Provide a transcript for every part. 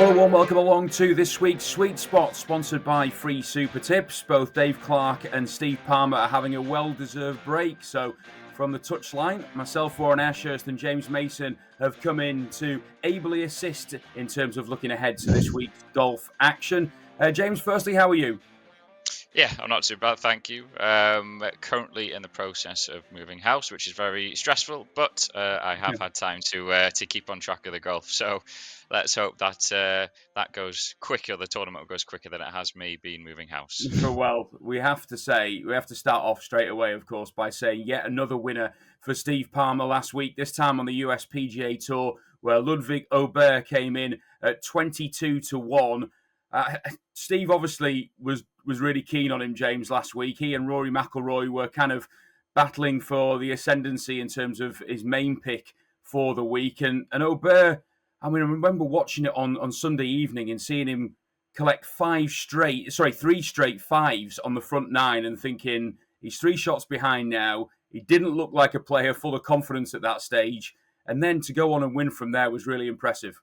Well, a warm welcome along to this week's Sweet Spot, sponsored by Free Super Tips. Both Dave Clark and Steve Palmer are having a well-deserved break. So from the touchline, myself, Warren Ashurst and James Mason have come in to ably assist in terms of looking ahead to this week's golf action. James, firstly, how are you? Yeah, I'm not too bad, thank you. Currently in the process of moving house, which is very stressful, but I have had time to keep on track of the golf. So let's hope that that goes quicker. The tournament goes quicker than it has me being moving house. Well, we have to start off straight away, of course, by saying yet another winner for Steve Palmer last week, this time on the US PGA Tour, where Ludwig Aubert came in at 22-1. Steve obviously was really keen on him, James, last week. He and Rory McIlroy were kind of battling for the ascendancy in terms of his main pick for the week. And Aubert, I remember watching it on Sunday evening and seeing him collect three straight fives on the front nine and thinking he's 3 shots behind now. He didn't look like a player full of confidence at that stage. And then to go on and win from there was really impressive.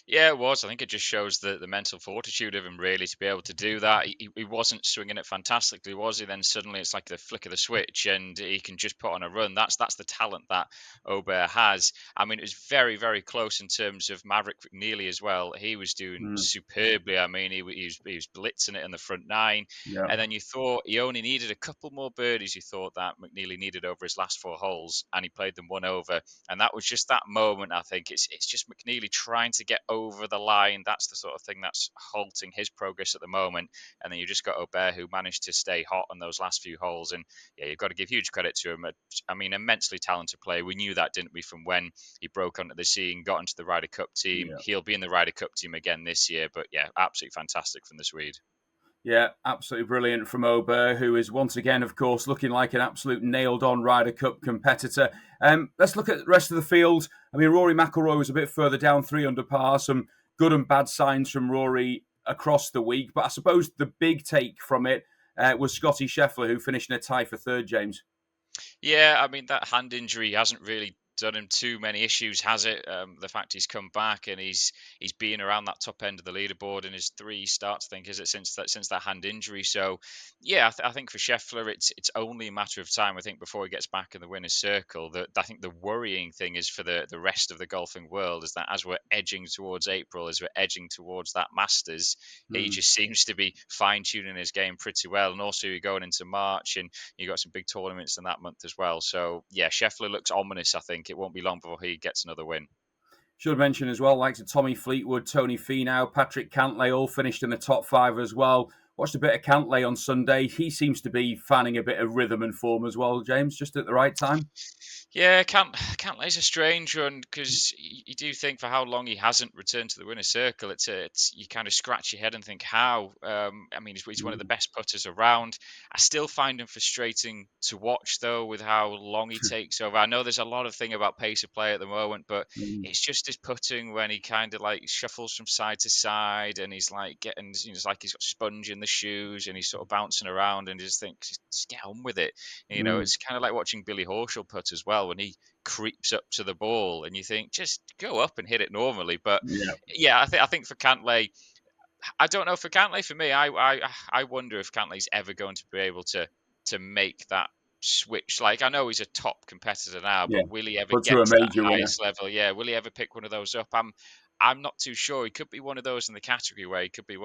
Yeah, it was. I think it just shows the mental fortitude of him, really, to be able to do that. He wasn't swinging it fantastically, was he? Then suddenly it's like the flick of the switch and he can just put on a run. That's the talent that Aubert has. I mean, it was very, very close in terms of Maverick McNeely as well. He was doing superbly. I mean, he was blitzing it in the front nine. Yeah. And then you thought he only needed a couple more birdies, you thought that McNeely needed over his last 4 holes, and he played them 1 over. And that was just that moment, I think. It's just McNeely trying to get over the line. That's the sort of thing that's halting his progress at the moment. And then you just got Aubert, who managed to stay hot on those last few holes. And yeah, you've got to give huge credit to him. I mean, immensely talented player. We knew that, didn't we, from when he broke onto the scene, got into the Ryder Cup team. Yeah. He'll be in the Ryder Cup team again this year. But yeah, absolutely fantastic from the Swede. Yeah, absolutely brilliant from Aubert, who is once again, of course, looking like an absolute nailed-on Ryder Cup competitor. Let's look at the rest of the field. I mean, Rory McIlroy was a bit further down, 3 under par. Some good and bad signs from Rory across the week. But I suppose the big take from it was Scottie Scheffler, who finished in a tie for third, James. Yeah, I mean, that hand injury hasn't really done him too many issues, has it? The fact he's come back and he's been around that top end of the leaderboard in his 3 starts, I think, is it since that hand injury. So, yeah, I think for Scheffler, it's only a matter of time. I think before he gets back in the winner's circle. I think the worrying thing is for the rest of the golfing world is that as we're edging towards April, as we're edging towards that Masters, he just seems to be fine tuning his game pretty well. And also, you're going into March and you got some big tournaments in that month as well. So, yeah, Scheffler looks ominous, I think. It won't be long before he gets another win. Should mention as well, like Tommy Fleetwood, Tony Finau, Patrick Cantlay, all finished in the top 5 as well. Watched a bit of Cantlay on Sunday. He seems to be finding a bit of rhythm and form as well, James, just at the right time. Yeah, Cantlay's a strange one because you do think for how long he hasn't returned to the winner's circle. It's you kind of scratch your head and think how. I mean, he's one of the best putters around. I still find him frustrating to watch though, with how long he takes over. I know there's a lot of thing about pace of play at the moment, but it's just his putting when he kind of like shuffles from side to side and he's like getting, it's like he's got sponge in the shoes and he's sort of bouncing around and you just think, just get on with it. It's kind of like watching Billy Horschel putt as well when he creeps up to the ball and you think just go up and hit it normally. But yeah, I think for Cantlay, I don't know, for Cantlay, for me, I wonder if Cantlay's ever going to be able to make that switch. Like, I know he's a top competitor now, but will he ever get to that highest level? Yeah, will he ever pick one of those up? I'm not too sure. He could be one of those in the category where he could be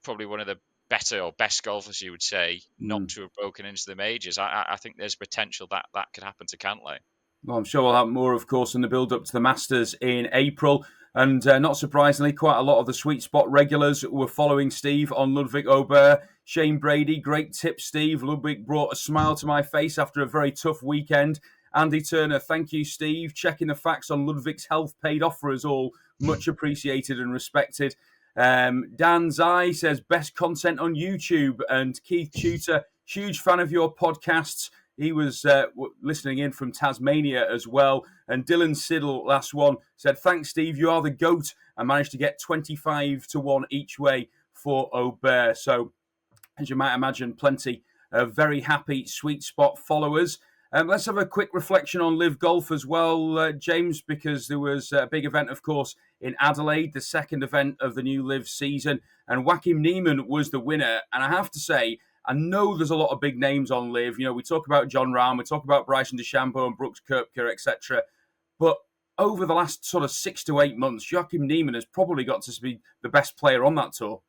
probably one of the better or best golfers, you would say, not to have broken into the majors. I think there's potential that could happen to Cantlay. Well, I'm sure we'll have more, of course, in the build-up to the Masters in April. And not surprisingly, quite a lot of the Sweet Spot regulars were following Steve on Ludwig Aubert. Shane Brady, great tip, Steve. Ludwig brought a smile to my face after a very tough weekend. Andy Turner, thank you, Steve. Checking the facts on Ludwig's health paid off for us all. Much appreciated and respected. Dan Zai says, best content on YouTube. And Keith Tutor, huge fan of your podcasts. He was listening in from Tasmania as well. And Dylan Siddle, last one, said, thanks, Steve. You are the GOAT. I managed to get 25-1 each way for Aubert. So, as you might imagine, plenty of very happy Sweet Spot followers. Let's have a quick reflection on Live Golf as well, James, because there was a big event, of course, in Adelaide, the second event of the new Live season, and Joachim Neiman was the winner. And I have to say, I know there's a lot of big names on Live. You know, we talk about John Rahm, we talk about Bryson DeChambeau and Brooks Koepka, etc. But over the last sort of 6 to 8 months, Joachim Neiman has probably got to be the best player on that tour.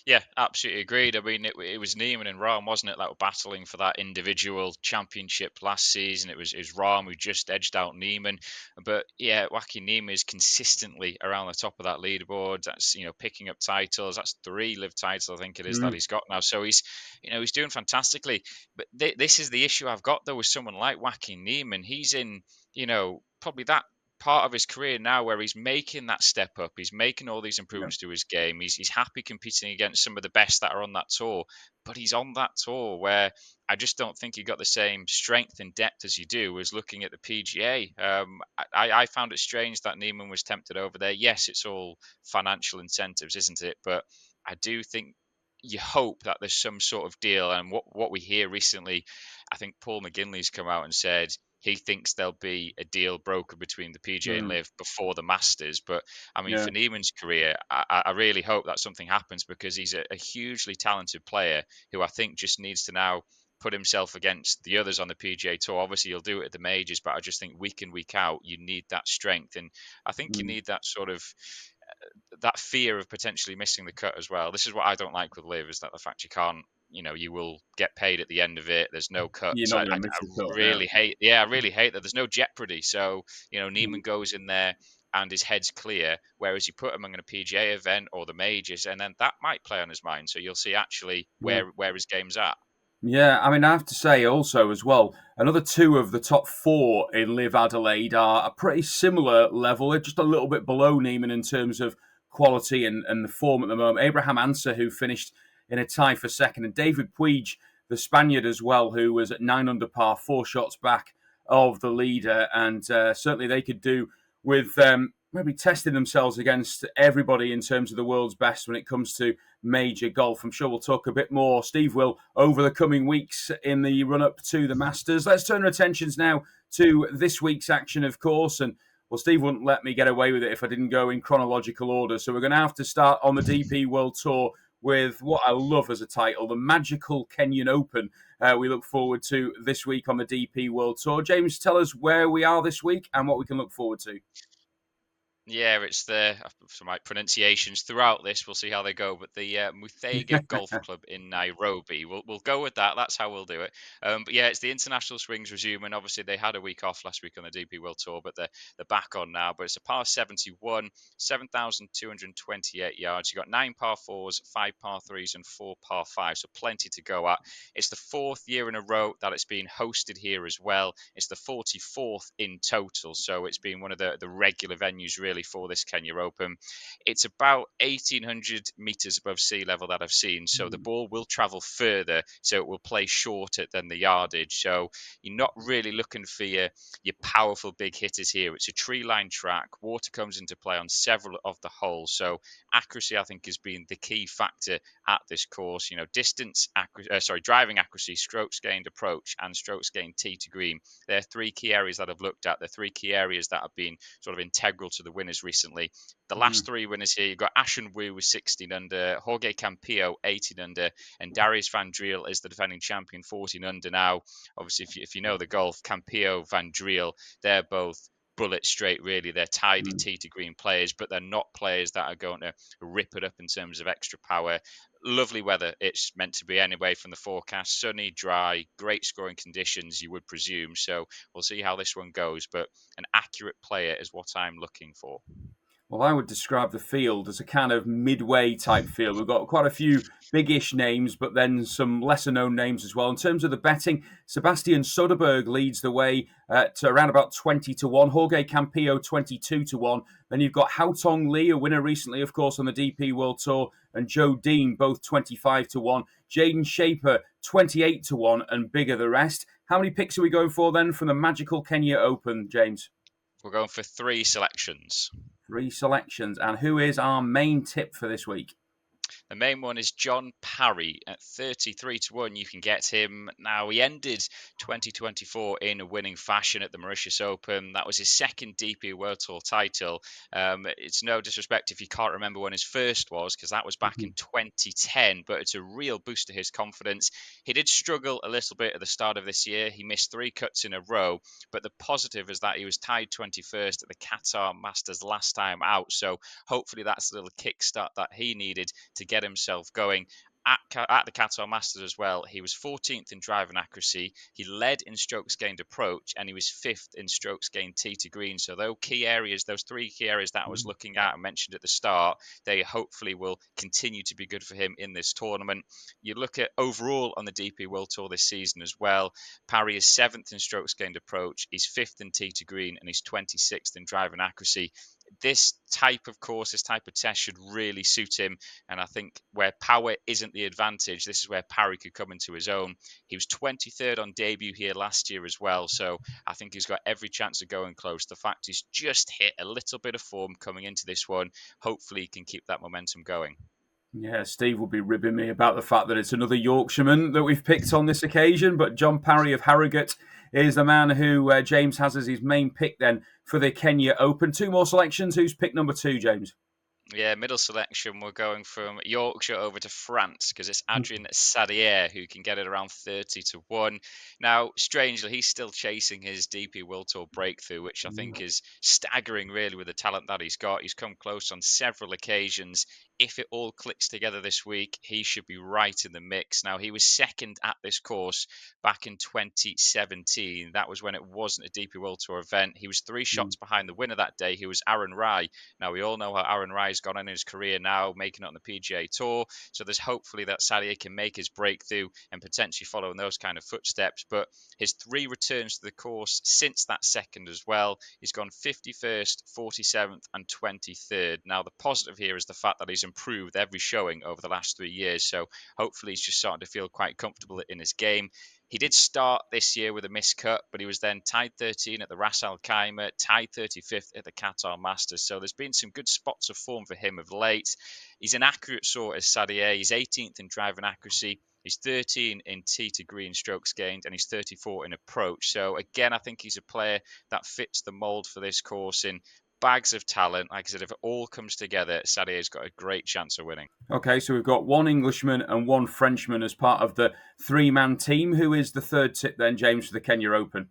Yeah, absolutely agreed. I mean, it was Neiman and Rahm, wasn't it, that were battling for that individual championship last season. It was Rahm who just edged out Neiman. But yeah, Joaquin Neiman is consistently around the top of that leaderboard. That's, picking up titles. That's 3 live titles, I think it is, that Mm, he's got now. So he's doing fantastically. But this is the issue I've got, though, with someone like Joaquin Neiman. He's in, probably that part of his career now where he's making that step up. He's making all these yeah. improvements to his game. He's happy competing against some of the best that are on that tour, but he's on that tour where I just don't think you got the same strength and depth as you do as looking at the PGA. I found it strange that Neiman was tempted over there. Yes, it's all financial incentives, isn't it? But I do think you hope that there's some sort of deal. And what we hear recently, I think Paul McGinley's come out and said he thinks there'll be a deal broker between the PGA and Mm, Live before the Masters. But I mean, yeah. for Neiman's career, I really hope that something happens because he's a hugely talented player who I think just needs to now put himself against the others on the PGA Tour. Obviously, he'll do it at the majors, but I just think week in, week out, you need that strength. And I think you Mm, need that sort of that fear of potentially missing the cut as well. This is what I don't like with Live, is that the fact you can't, you will get paid at the end of it. There's no you're cuts. not I, going I, to miss I the cut, yeah. really hate, yeah, I really hate that. There's no jeopardy. So, Mm, Neiman goes in there and his head's clear, whereas you put him on a PGA event or the majors, and then that might play on his mind. So you'll see actually yeah. where his game's at. Yeah, I mean, I have to say also as well, another 2 of the top 4 in Live Adelaide are a pretty similar level. They're just a little bit below Neiman in terms of quality and the form at the moment. Abraham Answer, who finished in a tie for second, and David Puig, the Spaniard as well, who was at 9 under par, 4 shots back of the leader. And certainly they could do with maybe testing themselves against everybody in terms of the world's best when it comes to major golf. I'm sure we'll talk a bit more, Steve will, over the coming weeks in the run up to the Masters. Let's turn our attentions now to this week's action, of course. And well, Steve wouldn't let me get away with it if I didn't go in chronological order. So we're going to have to start on the DP World Tour with what I love as a title, the Magical Kenyan Open. We look forward to this week on the DP World Tour. James, tell us where we are this week and what we can look forward to. Yeah, it's the some right pronunciations throughout this. We'll see how they go, but the Muthaiga Golf Club in Nairobi. We'll go with that. That's how we'll do it. But yeah, it's the international swings resuming. Obviously, they had a week off last week on the DP World Tour, but they're back on now. But it's a par 71, 7,228 yards. You got 9 par 4s, 5 par 3s, and 4 par 5s, so plenty to go at. It's the 4th year in a row that it's been hosted here as well. It's the 44th in total, so it's been one of the regular venues really for this Kenya Open. It's about 1,800 meters above sea level that I've seen, so the ball will travel further, so it will play shorter than the yardage. So you're not really looking for your powerful big hitters here. It's a tree-lined track. Water comes into play on several of the holes, so accuracy I think has been the key factor at this course. Distance, driving accuracy, strokes gained approach, and strokes gained tee to green. They're 3 key areas that I've looked at. They're 3 key areas that have been sort of integral to the winners recently. The last 3 winners here, you've got Ashen Wu with 16 under, Jorge Campillo 18 under, and Darius Van Driel is the defending champion 14 under now. Obviously, if you know the golf, Campillo, Van Driel, they're both bullet straight, really. They're tidy Mm. tee to green players, but they're not players that are going to rip it up in terms of extra power. Lovely weather it's meant to be anyway from the forecast. Sunny, dry, great scoring conditions, you would presume. So we'll see how this one goes. But an accurate player is what I'm looking for. Well, I would describe the field as a kind of midway type field. We've got quite a few biggish names, but then some lesser known names as well. In terms of the betting, Sebastian Soderberg leads the way at around about 20 to 1. Jorge Campillo, 22 to 1. Then you've got Haotong Lee, a winner recently, of course, on the DP World Tour, and Joe Dean, both 25 to 1. Jaden Shaper, 28 to 1, and bigger the rest. How many picks are we going for then from the Magical Kenya Open, James? We're going for 3 selections. 3 selections. And who is our main tip for this week? The main one is John Parry at 33 to 1. You can get him. Now, he ended 2024 in a winning fashion at the Mauritius Open. That was his second DP World Tour title. It's no disrespect if you can't remember when his first was, because that was back in 2010, but it's a real boost to his confidence. He did struggle a little bit at the start of this year. He missed 3 cuts in a row, but the positive is that he was tied 21st at the Qatar Masters last time out. So hopefully that's a little kickstart that he needed to get himself going. At the Qatar Masters as well, he was 14th in driving accuracy. He led in strokes gained approach, and he was 5th in strokes gained tee to green. So those key areas, those 3 key areas that I was looking at and mentioned at the start, they hopefully will continue to be good for him in this tournament. You look at overall on the DP World Tour this season as well. Parry is 7th in strokes gained approach. He's 5th in tee to green, and he's 26th in driving accuracy. This type of course, this type of test should really suit him. And I think where power isn't the advantage, this is where Parry could come into his own. He was 23rd on debut here last year as well. So I think he's got every chance of going close. The fact he's just hit a little bit of form coming into this one, hopefully he can keep that momentum going. Yeah, Steve will be ribbing me about the fact that it's another Yorkshireman that we've picked on this occasion, but John Parry of Harrogate is the man who James has as his main pick then for the Kenya Open. 2 more selections. Who's pick number 2, James? Yeah, middle selection, we're going from Yorkshire over to France because it's Adrien Sadier who can get it around 30 to 1. Now, strangely, he's still chasing his DP World Tour breakthrough, which I think is staggering, really, with the talent that he's got. He's come close on several occasions. If it all clicks together this week, he should be right in the mix. Now, he was second at this course back in 2017. That was when it wasn't a DP World Tour event. He was 3 shots behind the winner that day, who was Aaron Rai. Now, we all know how Aaron Rai's gone on in his career now, making it on the PGA Tour. So there's hopefully that Sadier can make his breakthrough and potentially follow in those kind of footsteps. But his 3 returns to the course since that second as well, he's gone 51st, 47th, and 23rd. Now, the positive here is the fact that he's improved every showing over the last 3 years. So hopefully he's just starting to feel quite comfortable in his game. He did start this year with a miscut, but he was then tied 13 at the Ras Al Khaimah, tied 35th at the Qatar Masters. So there's been some good spots of form for him of late. He's an accurate sort as Sadier. He's 18th in driving accuracy. He's 13 in tee to green strokes gained, and he's 34 in approach. So again, I think he's a player that fits the mold for this course in bags of talent. Like I said, if it all comes together, Sadier's got a great chance of winning. Okay, so we've got 1 Englishman and 1 Frenchman as part of the 3-man team. Who is the third tip then, James, for the Kenya Open?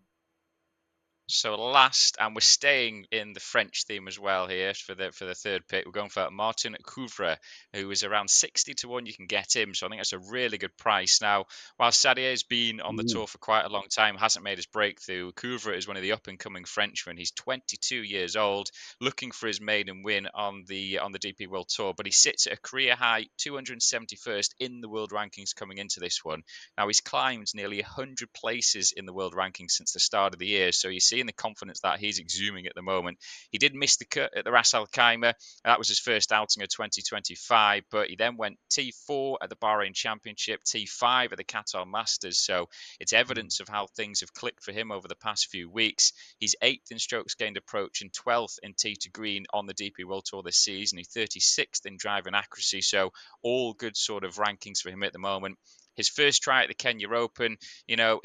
So last, and we're staying in the French theme as well here for the third pick. We're going for Martin Couvre, who is around 60 to 1. You can get him, so I think that's a really good price. Now, while Sadier's been on the tour for quite a long time, hasn't made his breakthrough, Couvre is one of the up-and-coming Frenchmen. He's 22 years old, looking for his maiden win on the DP World Tour, but he sits at a career high 271st in the world rankings coming into this one. Now, he's climbed nearly 100 places in the world rankings since the start of the year, so you see in the confidence that he's exhuming at the moment. He did miss the cut at the Ras Al Khaimah. That was his first outing of 2025, but he then went T4 at the Bahrain Championship, T5 at the Qatar Masters. So it's evidence of how things have clicked for him over the past few weeks. He's 8th in strokes gained approach and 12th in tee to green on the DP World Tour this season. He's 36th in driving accuracy. So all good sort of rankings for him at the moment. His first try at the Kenya Open,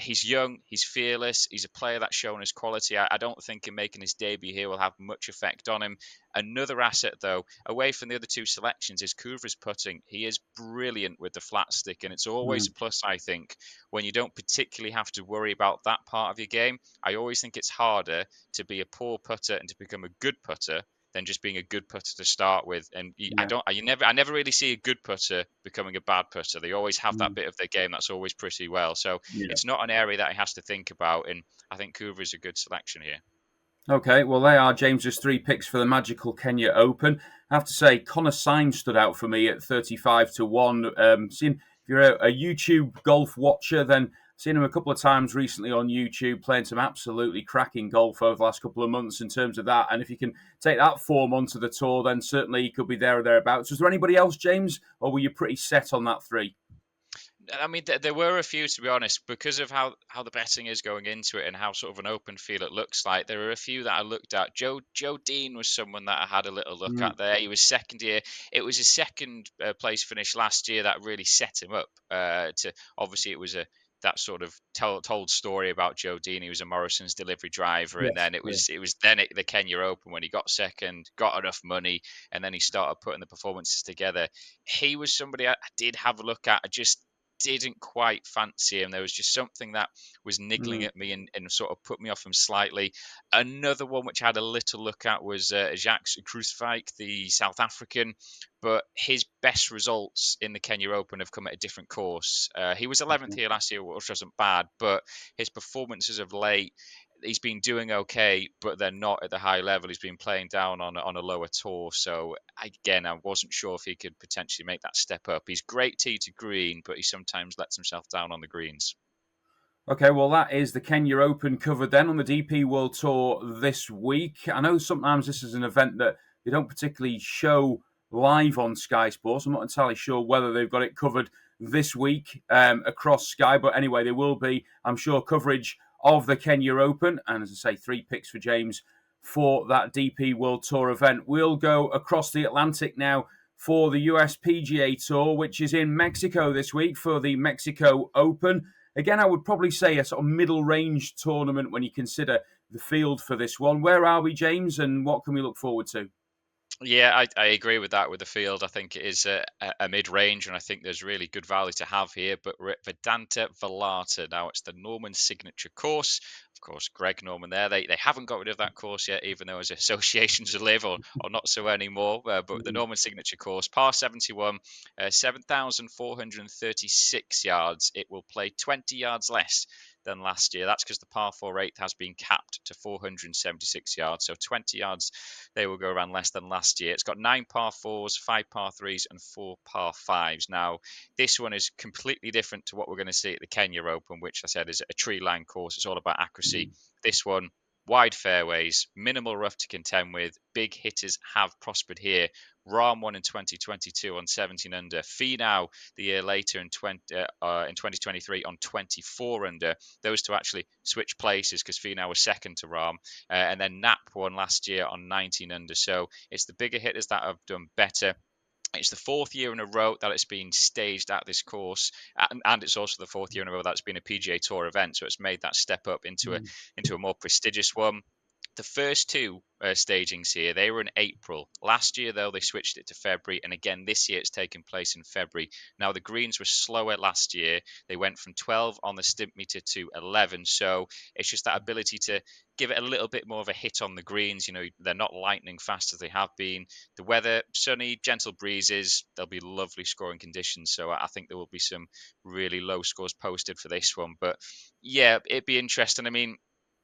he's young, he's fearless, he's a player that's shown his quality. I don't think him making his debut here will have much effect on him. Another asset, though, away from the other 2 selections, is Couvre's putting. He is brilliant with the flat stick, and it's always a plus, I think, when you don't particularly have to worry about that part of your game. I always think it's harder to be a poor putter and to become a good putter than just being a good putter to start with. And I never really see a good putter becoming a bad putter. They always have that bit of their game that's always pretty well. So it's not an area that he has to think about. And I think Couvre is a good selection here. Okay, well, they are James's 3 picks for the magical Kenya Open. I have to say, Connor Syme stood out for me at 35 to 1. If you're a YouTube golf watcher, then seen him a couple of times recently on YouTube playing some absolutely cracking golf over the last couple of months in terms of that. And if you can take that form onto the tour, then certainly he could be there or thereabouts. Was there anybody else, James, or were you pretty set on that 3? I mean, there were a few, to be honest, because of how the betting is going into it and how sort of an open field it looks like. There are a few that I looked at. Joe Dean was someone that I had a little look Mm, at there. He was second year. It was his second place finish last year that really set him up. To obviously it was a that sort of told story about Joe Dean. He was a Morrison's delivery driver, and yes, then it yeah. was then at the Kenya Open when he got second, got enough money, and then he started putting the performances together. He was somebody I did have a look at. I just didn't quite fancy him. There was just something that was niggling Mm, at me and sort of put me off him slightly. Another one which I had a little look at was Jacques Kruiswijk, the South African, but his best results in the Kenya Open have come at a different course. He was 11th okay. here last year, which wasn't bad, but his performances of late, he's been doing okay, but they're not at the high level. He's been playing down on a lower tour. So again, I wasn't sure if he could potentially make that step up. He's great tee to green, but he sometimes lets himself down on the greens. Okay, well, that is the Kenya Open covered then on the DP World Tour this week. I know sometimes this is an event that they don't particularly show live on Sky Sports. I'm not entirely sure whether they've got it covered this week across Sky, but anyway, there will be, I'm sure, coverage of the Kenya Open. And as I say, 3 picks for James for that DP World Tour event. We'll go across the Atlantic now for the US PGA Tour, which is in Mexico this week for the Mexico Open. Again, I would probably say a sort of middle range tournament when you consider the field for this one. Where are we, James, and what can we look forward to? Yeah, I agree with that with the field. I think it is a mid-range, and I think there's really good value to have here. But we're at Vedanta Velata. Now, it's the Norman signature course. Of course, Greg Norman there. They haven't got rid of that course yet, even though his associations to live or not so anymore. But the Mm, Norman signature course, par 71, 7,436 yards. It will play 20 yards less than last year. That's because the par 4 eighth has been capped to 476 yards. So 20 yards they will go around less than last year. It's got 9 par 4s, 5 par 3s, and 4 par 5s. Now, this one is completely different to what we're going to see at the Kenya Open, which I said is a tree line course. It's all about accuracy. mm, This one, wide fairways, minimal rough to contend with. Big hitters have prospered here. Rahm won in 2022 on 17 under. Finau the year later in 2023 on 24 under. Those two actually switched places because Finau was second to Rahm. And then Knapp won last year on 19 under. So it's the bigger hitters that have done better. It's the 4th year in a row that it's been staged at this course, and it's also the 4th year in a row that's been a PGA Tour event. So it's made that step up mm, into a more prestigious one. The first two stagings here, they were in April. Last year, though, they switched it to February. And again, this year it's taken place in February. Now, the greens were slower last year. They went from 12 on the Stimpmeter to 11. So it's just that ability to give it a little bit more of a hit on the greens. You know, they're not lightning fast as they have been. The weather, sunny, gentle breezes. There'll be lovely scoring conditions. So I think there will be some really low scores posted for this one. But yeah, it'd be interesting. I mean,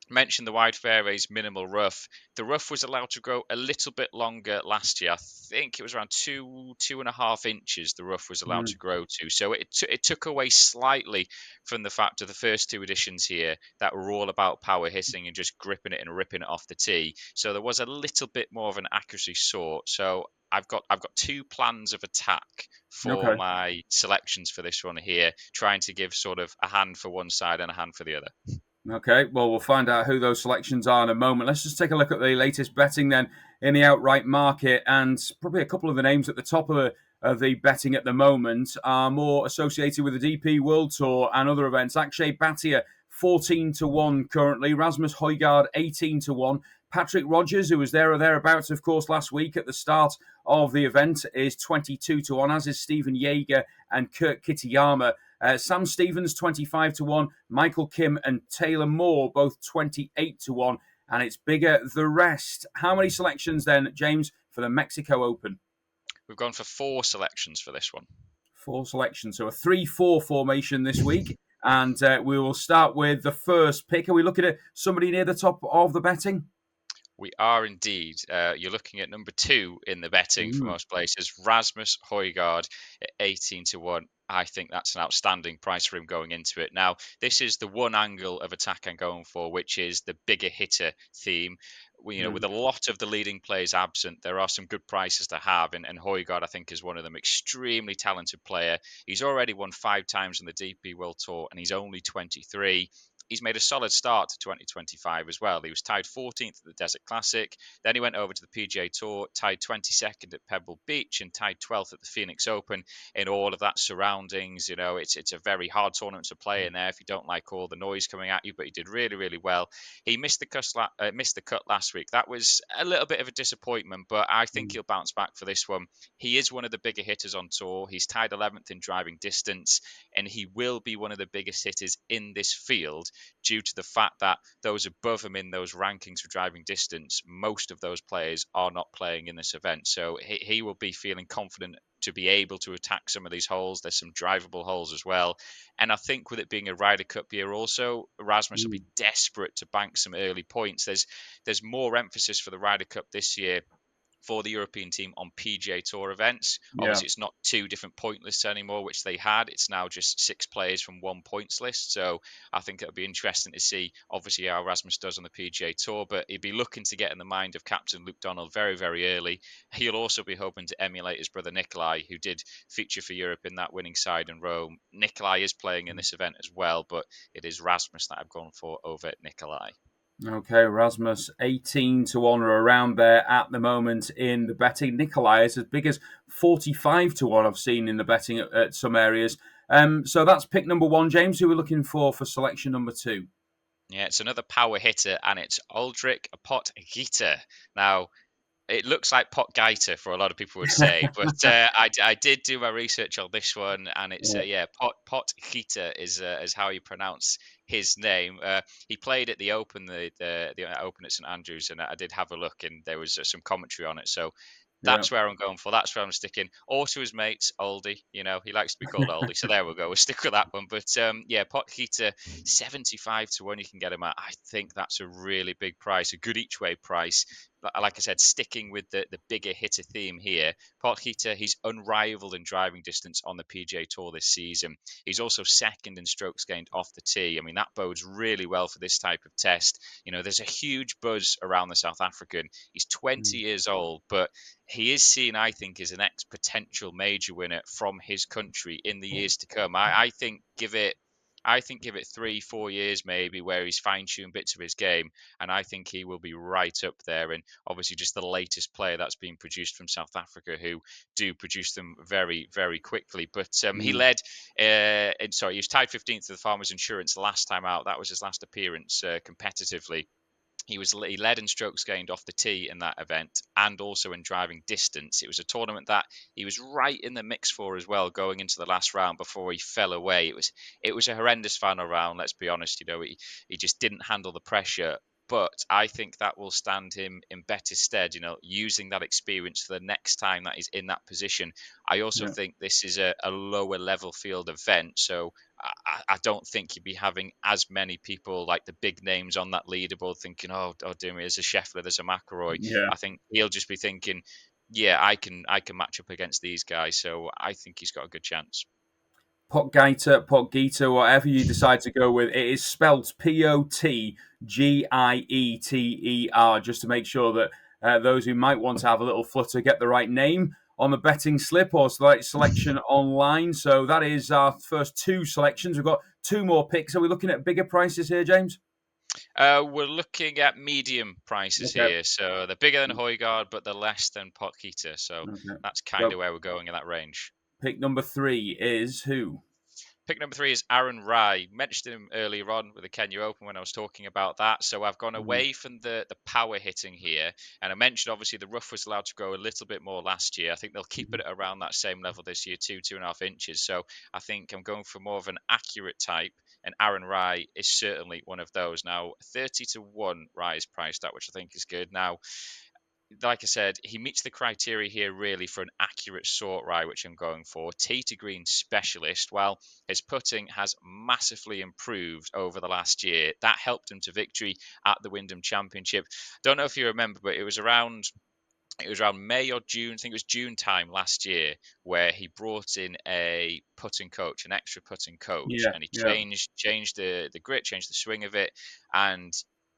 mentioned the wide fairways, minimal rough. The rough was allowed to grow a little bit longer last year. I think it was around 2.5 inches. The rough was allowed mm. to grow to, so it took away slightly from the fact of the first two editions here that were all about power hitting and just gripping it and ripping it off the tee. So there was a little bit more of an accuracy sort. So I've got 2 plans of attack for Okay. my selections for this one here, trying to give sort of a hand for one side and a hand for the other. Okay, well, we'll find out who those selections are in a moment. Let's just take a look at the latest betting then in the outright market. And probably a couple of the names at the top of the betting at the moment are more associated with the DP World Tour and other events. Akshay Bhatia, 14 to 1 currently. Rasmus Højgaard, 18 to 1. Patrick Rogers, who was there or thereabouts, of course, last week at the start of the event, is 22 to 1, as is Stephen Yeager and Kurt Kitayama. Sam Stevens, 25 to 1. Michael Kim and Taylor Moore, both 28 to 1. And it's bigger the rest. How many selections then, James, for the Mexico Open? We've gone for 4 selections for this one. 4 selections. So a 3-4 formation this week. And we will start with the first pick. Are we looking at somebody near the top of the betting? We are indeed. You're looking at number 2 in the betting for Mm, most places, Rasmus Højgaard at 18 to 1. I think that's an outstanding price for him going into it. Now, this is the one angle of attack I'm going for, which is the bigger hitter theme. with a lot of the leading players absent, there are some good prices to have. And Højgaard, I think, is one of them. Extremely talented player. He's already won 5 times on the DP World Tour, and he's only 23. He's made a solid start to 2025 as well. He was tied 14th at the Desert Classic. Then he went over to the PGA Tour, tied 22nd at Pebble Beach, and tied 12th at the Phoenix Open. In all of that surroundings, it's a very hard tournament to play in there if you don't like all the noise coming at you. But he did really, really well. He missed the cut last week. That was a little bit of a disappointment, but I think he'll bounce back for this one. He is one of the bigger hitters on tour. He's tied 11th in driving distance, and he will be one of the biggest hitters in this field due to the fact that those above him in those rankings for driving distance, most of those players are not playing in this event. So he will be feeling confident to be able to attack some of these holes. There's some drivable holes as well. And I think with it being a Ryder Cup year also, Rasmus will be desperate to bank some early points. There's more emphasis for the Ryder Cup this year for the European team on PGA Tour events. Yeah. Obviously, it's not 2 different point lists anymore, which they had. It's now just 6 players from 1 points list. So I think it'll be interesting to see, obviously, how Rasmus does on the PGA Tour. But he'd be looking to get in the mind of Captain Luke Donald very, very early. He'll also be hoping to emulate his brother Nikolai, who did feature for Europe in that winning side in Rome. Nikolai is playing in this event as well, but it is Rasmus that I've gone for over Nikolai. Okay, Rasmus 18 to 1 or around there at the moment in the betting. Nikolai is as big as 45 to 1 I've seen in the betting at some areas. So that's pick number 1, James, who we're looking for selection number 2. Yeah, it's another power hitter, and it's Uldrik Potgieter. Now, it looks like Pot Gaiter for a lot of people would say, but I did do my research on this one, and it's Pot Gaiter is how you pronounce his name. He played at the Open, the Open at St Andrews, and I did have a look, and there was some commentary on it. So that's where I'm going for. That's where I'm sticking. Or to his mates, Oldie. He likes to be called Oldie. So there we go. We'll stick with that one. But Pot Gaiter, 75 to 1 you can get him at. I think that's a really big price, a good each way price. Like I said, sticking with the bigger hitter theme here, Potgieter, he's unrivaled in driving distance on the PGA Tour this season. He's also second in strokes gained off the tee. I mean, that bodes really well for this type of test. There's a huge buzz around the South African. He's 20 years old, but he is seen, I think, as an potential major winner from his country in the years to come. I think give it 3-4 years maybe where he's fine-tuned bits of his game, and I think he will be right up there. And obviously just the latest player that's been produced from South Africa, who do produce them very, very quickly. But he led, he was tied 15th to the Farmers Insurance last time out. That was his last appearance competitively. He led in strokes gained off the tee in that event, and also in driving distance. It was a tournament that he was right in the mix for as well, going into the last round before he fell away. It was a horrendous final round. Let's be honest. He just didn't handle the pressure. But I think that will stand him in better stead, using that experience for the next time that he's in that position. I also think this is a lower level field event. So I don't think you'd be having as many people like the big names on that leaderboard thinking, oh dear me, there's a Scheffler, there's a McIlroy. Yeah. I think he'll just be thinking, yeah, I can match up against these guys. So I think he's got a good chance. Potgieter, whatever you decide to go with, it is spelt Potgieter, just to make sure that those who might want to have a little flutter get the right name on the betting slip or selection online. So that is our first 2 selections. We've got 2 more picks. Are we looking at bigger prices here, James? We're looking at medium prices here. So they're bigger than Højgaard, but they're less than Potgieter. So that's kind of where we're going in that range. Pick number 3 is who? Pick number 3 is Aaron Rai. Mentioned him earlier on with the Kenya Open when I was talking about that. So I've gone away from the power hitting here. And I mentioned, obviously, the rough was allowed to grow a little bit more last year. I think they'll keep it around that same level this year, 2.5 inches. So I think I'm going for more of an accurate type. And Aaron Rai is certainly one of those. Now, 30 to 1 Rai is priced at, which I think is good. Now, like I said, he meets the criteria here really for an accurate sort Rai, which I'm going for. Tee to green specialist. Well, his putting has massively improved over the last year. That helped him to victory at the Wyndham Championship. Don't know if you remember, but it was around May or June. I think it was June time last year where he brought in a putting coach, an extra putting coach, and he changed the grit, changed the swing of it, and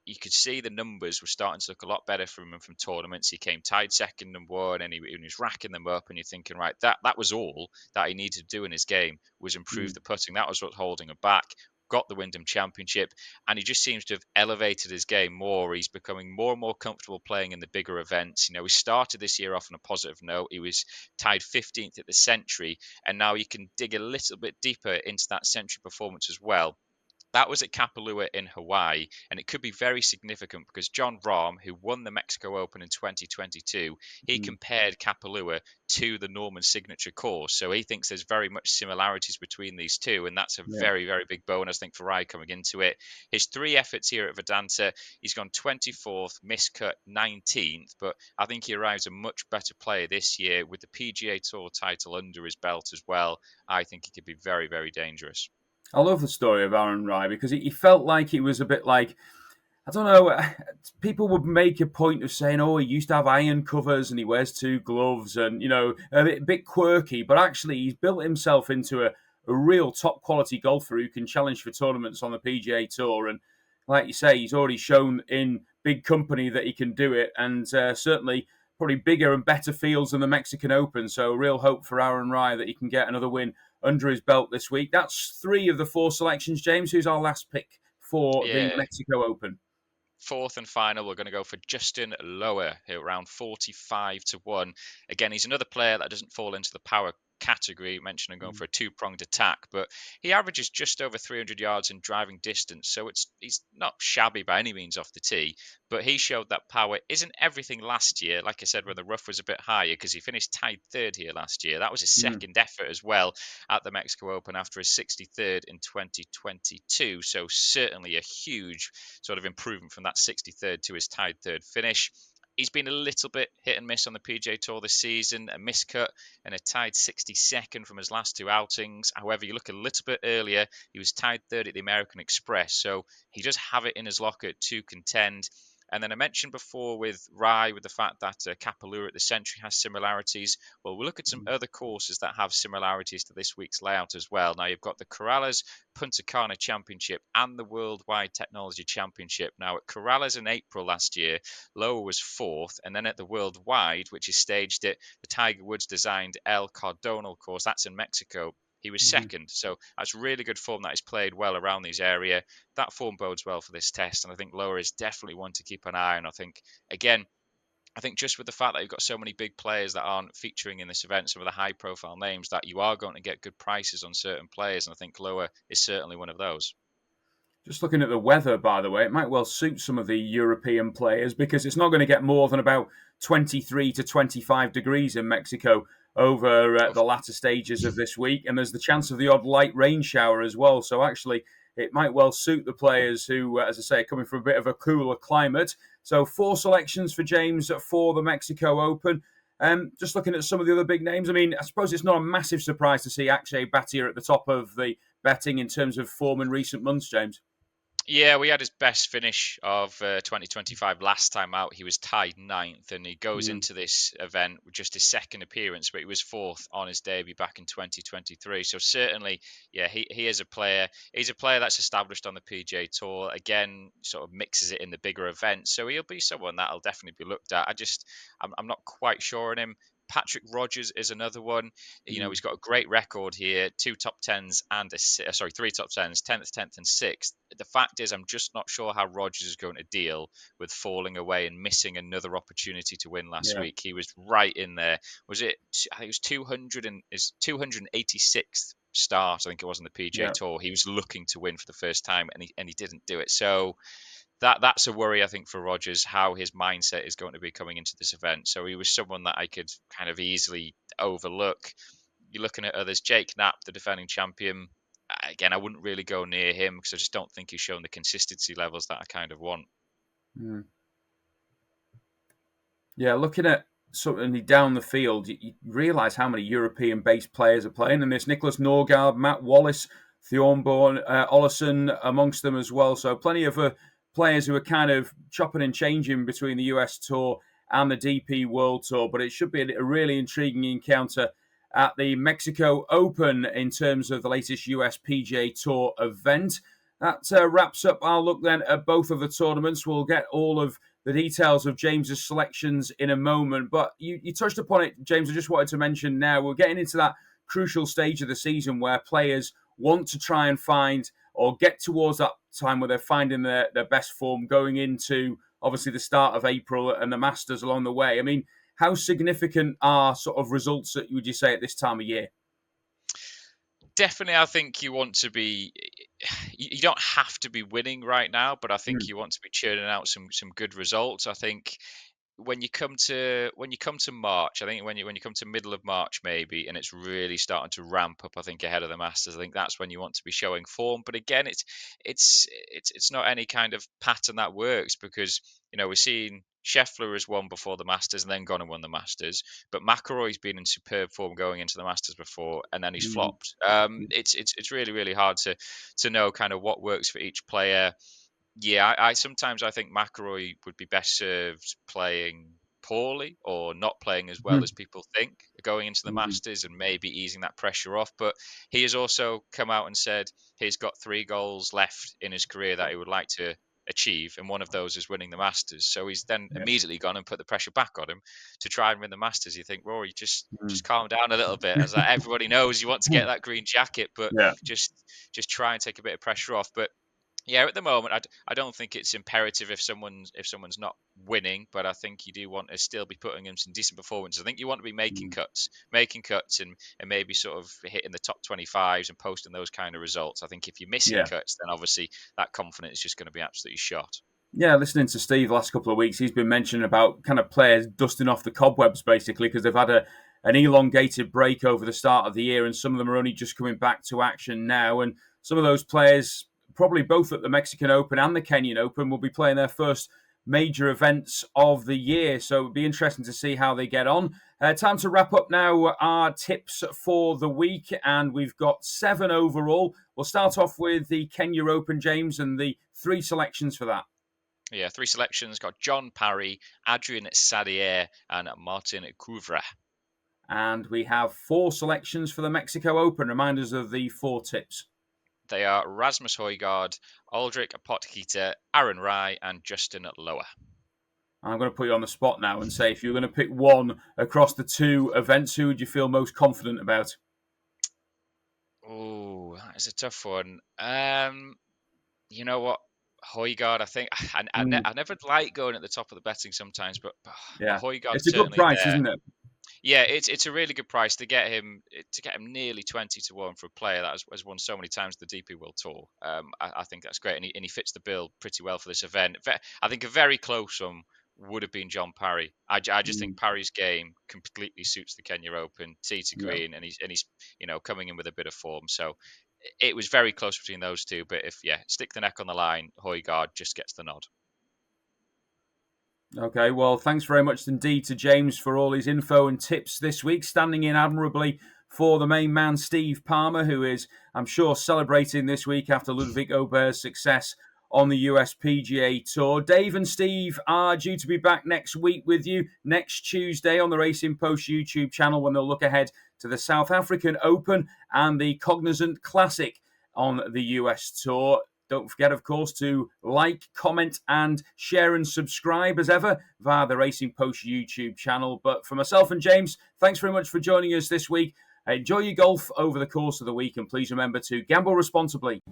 you could see the numbers were starting to look a lot better from him from tournaments. He came tied second and won, and he was racking them up. And you're thinking, right, that was all that he needed to do in his game was improve the putting. That was what's holding him back. Got the Wyndham Championship, and he just seems to have elevated his game more. He's becoming more and more comfortable playing in the bigger events. He started this year off on a positive note. He was tied 15th at the Century, and now you can dig a little bit deeper into that Century performance as well. That was at Kapalua in Hawaii, and it could be very significant because Jon Rahm, who won the Mexico Open in 2022, he compared Kapalua to the Norman Signature course. So he thinks there's very much similarities between these two, and that's a very, very big bonus, I think, for Rai coming into it. His 3 efforts here at Vedanta, he's gone 24th, miscut 19th, but I think he arrives a much better player this year with the PGA Tour title under his belt as well. I think he could be very, very dangerous. I love the story of Aaron Rai because he felt like he was a bit like, I don't know, people would make a point of saying, oh, he used to have iron covers and he wears 2 gloves and, a bit quirky, but actually he's built himself into a real top quality golfer who can challenge for tournaments on the PGA Tour. And like you say, he's already shown in big company that he can do it, and certainly probably bigger and better fields than the Mexican Open. So real hope for Aaron Rai that he can get another win under his belt this week. That's 3 of the 4 selections. James, who's our last pick for the Mexico Open? 4th and final, we're going to go for Justin Lower, who around 45 to 1. Again, he's another player that doesn't fall into the power category. You mentioned him going for a 2-pronged attack, but he averages just over 300 yards in driving distance, so he's not shabby by any means off the tee, but he showed that power isn't everything last year. Like I said, when the rough was a bit higher, because he finished tied 3rd here last year. That was his second effort as well at the Mexico Open after his 63rd in 2022, so certainly a huge sort of improvement from that 63rd to his tied 3rd finish. He's been a little bit hit and miss on the PGA Tour this season, a miscut and a tied 62nd from his last 2 outings. However, you look a little bit earlier, he was tied 3rd at the American Express, so he does have it in his locker to contend. And then I mentioned before with Rai, with the fact that Kapalua at the Century has similarities. Well, we'll look at some other courses that have similarities to this week's layout as well. Now, you've got the Corrales Punta Cana Championship and the Worldwide Technology Championship. Now, at Corrales in April last year, Lower was 4th, and then at the Worldwide, which is staged at the Tiger Woods designed El Cardonal course, that's in Mexico, he was 2nd. So that's really good form that he's played well around these area. That form bodes well for this test, and I think Lower is definitely one to keep an eye on. I think, again, just with the fact that you've got so many big players that aren't featuring in this event, some of the high-profile names, that you are going to get good prices on certain players, and I think Lower is certainly one of those. Just looking at the weather, by the way, it might well suit some of the European players because it's not going to get more than about 23 to 25 degrees in Mexico over the latter stages of this week. And there's the chance of the odd light rain shower as well. So actually, it might well suit the players who, as I say, are coming from a bit of a cooler climate. So 4 selections for James for the Mexico Open. Just looking at some of the other big names, I mean, I suppose it's not a massive surprise to see Akshay Bhatia at the top of the betting in terms of form in recent months, James. Yeah, we had his best finish of 2025 last time out. He was tied 9th, and he goes into this event with just his 2nd appearance, but he was 4th on his debut back in 2023. So certainly, yeah, he is a player. He's a player that's established on the PGA Tour. Again, sort of mixes it in the bigger events. So he'll be someone that'll definitely be looked at. I'm not quite sure on him. Patrick Rodgers is another one. He's got a great record here, 2 top 10s and 3 top 10s, 10th, 10th, and 6th. The fact is, I'm just not sure how Rodgers is going to deal with falling away and missing another opportunity to win last week. He was right in there. I think it was 200 and his 286th start, I think it was on the PGA Tour. He was looking to win for the first time, and he didn't do it. So that's a worry, I think, for Rodgers, how his mindset is going to be coming into this event. So he was someone that I could kind of easily overlook. You're looking at others. Jake Knapp, the defending champion. Again, I wouldn't really go near him because I just don't think he's shown the consistency levels that I kind of want. Yeah, looking at something down the field, you realise how many European-based players are playing in this. Nicholas Norgard, Matt Wallace, Thornborn, Ollison amongst them as well. So plenty of players who are kind of chopping and changing between the US Tour and the DP World Tour. But it should be a really intriguing encounter at the Mexico Open in terms of the latest US PGA Tour event. That wraps up our look then at both of the tournaments. We'll get all of the details of James's selections in a moment. But you touched upon it, James. I just wanted to mention now we're getting into that crucial stage of the season where players want to try and find or get towards that time where they're finding their best form going into, obviously, the start of April and the Masters along the way. I mean, how significant are sort of results, would you say, at this time of year? Definitely, I think you want to be. You don't have to be winning right now, but I think Mm, you want to be churning out some good results. I think when you come to March, I think when you come to middle of March maybe, and it's really starting to ramp up, I think ahead of the Masters, I think that's when you want to be showing form. But again, it's not any kind of pattern that works, because we're seeing Scheffler has won before the Masters and then gone and won the Masters, but McIlroy's been in superb form going into the Masters before and then he's mm, flopped. It's really really hard to know kind of what works for each player. Yeah, I sometimes I think McIlroy would be best served playing poorly or not playing as well mm, as people think going into the mm, Masters, and maybe easing that pressure off. But he has also come out and said he's got 3 goals left in his career that he would like to achieve, and one of those is winning the Masters. So he's then yeah, immediately gone and put the pressure back on him to try and win the Masters. You think, Rory, just mm. calm down a little bit. As like, everybody knows you want to get that green jacket, but Yeah. just just try and take a bit of pressure off. But yeah, at the moment, I don't think it's imperative if someone's not winning, but I think you do want to still be putting in some decent performances. I think you want to be Mm, making cuts, and maybe sort of hitting the top 25s and posting those kind of results. I think if you're missing yeah. cuts, then obviously that confidence is just going to be absolutely shot. Yeah, listening to Steve the last couple of weeks, he's been mentioning about kind of players dusting off the cobwebs basically because they've had an elongated break over the start of the year, and some of them are only just coming back to action now. And some of those players, probably both at the Mexican Open and the Kenyan Open, will be playing their first major events of the year. So it'll be interesting to see how they get on. Time to wrap up now our tips for the week, and we've got 7 overall. We'll start off with the Kenya Open, James, and the 3 selections for that. Yeah, 3 selections got John Parry, Adrian Sadier, and Martin Couvra. And we have 4 selections for the Mexico Open. Reminders of the 4 tips. They are Rasmus Højgaard, Aldrich Potgieter, Aaron Rai, and Justin Lower. I'm going to put you on the spot now and say if you're going to pick one across the 2 events, who would you feel most confident about? Oh, that is a tough one. You know what? Højgaard, I think Mm, I never like going at the top of the betting sometimes, but yeah. Højgaard's It's a good certainly price, there. isn't it? Yeah, it's a really good price to get him nearly 20-1 for a player that has won so many times the DP World Tour. I think that's great, and he fits the bill pretty well for this event. I think a very close one would have been John Parry. I just think Mm, Parry's game completely suits the Kenya Open, tee to yeah. green, and he's coming in with a bit of form. So it was very close between those two. But if stick the neck on the line, Højgaard just gets the nod. Okay, well, thanks very much indeed to James for all his info and tips this week, standing in admirably for the main man, Steve Palmer, who is, I'm sure, celebrating this week after Ludwig Aubert's success on the US PGA Tour. Dave and Steve are due to be back next week with you next Tuesday on the Racing Post YouTube channel when they'll look ahead to the South African Open and the Cognizant Classic on the US Tour. Don't forget, of course, to like, comment, and share and subscribe as ever via the Racing Post YouTube channel. But for myself and James, thanks very much for joining us this week. Enjoy your golf over the course of the week, and please remember to gamble responsibly.